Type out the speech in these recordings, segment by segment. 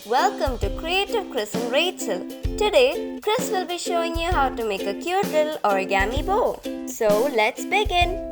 Welcome to Creative Chris and Rachel. Today, Chris will be showing you how to make a cute little origami bow. So, let's begin.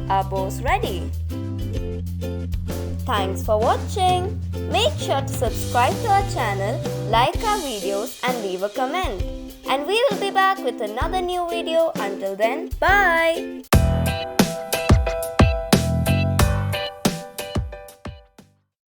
Our bow's ready. Thanks for watching. Make sure to subscribe to our channel, like our videos and leave a comment. And we will be back with another new video. Until then, bye.